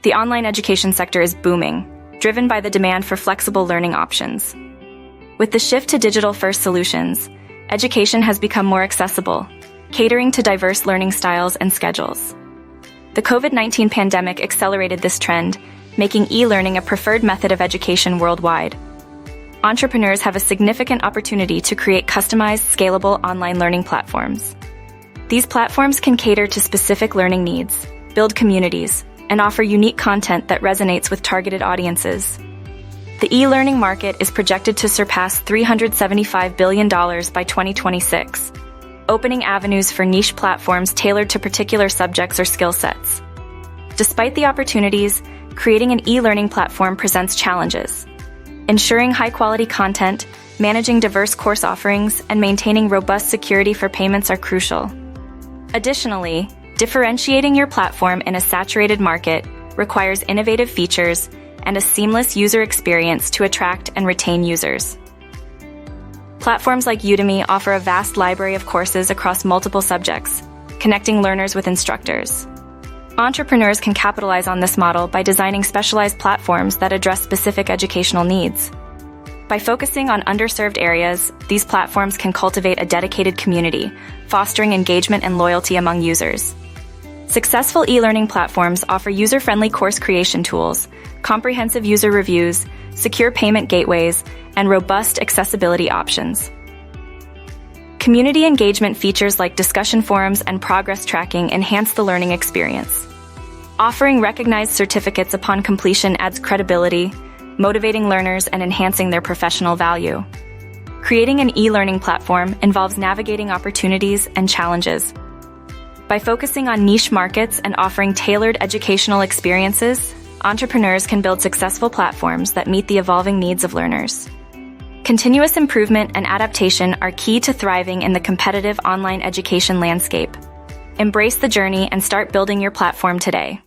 The online education sector is booming, driven by the demand for flexible learning options. With the shift to digital-first solutions, education has become more accessible, catering to diverse learning styles and schedules. The COVID-19 pandemic accelerated this trend, making e-learning a preferred method of education worldwide. Entrepreneurs have a significant opportunity to create customized, scalable online learning platforms. These platforms can cater to specific learning needs, build communities, and offer unique content that resonates with targeted audiences. The e-learning market is projected to surpass $375 billion by 2026, opening avenues for niche platforms tailored to particular subjects or skill sets. Despite the opportunities, creating an e-learning platform presents challenges. Ensuring high-quality content, managing diverse course offerings, and maintaining robust security for payments are crucial. Additionally, differentiating your platform in a saturated market requires innovative features and a seamless user experience to attract and retain users. Platforms like Udemy offer a vast library of courses across multiple subjects, connecting learners with instructors. Entrepreneurs can capitalize on this model by designing specialized platforms that address specific educational needs. By focusing on underserved areas, these platforms can cultivate a dedicated community, fostering engagement and loyalty among users. Successful e-learning platforms offer user-friendly course creation tools, comprehensive user reviews, secure payment gateways, and robust accessibility options. Community engagement features like discussion forums and progress tracking enhance the learning experience. Offering recognized certificates upon completion adds credibility, motivating learners and enhancing their professional value. Creating an e-learning platform involves navigating opportunities and challenges. By focusing on niche markets and offering tailored educational experiences, entrepreneurs can build successful platforms that meet the evolving needs of learners. Continuous improvement and adaptation are key to thriving in the competitive online education landscape. Embrace the journey and start building your platform today.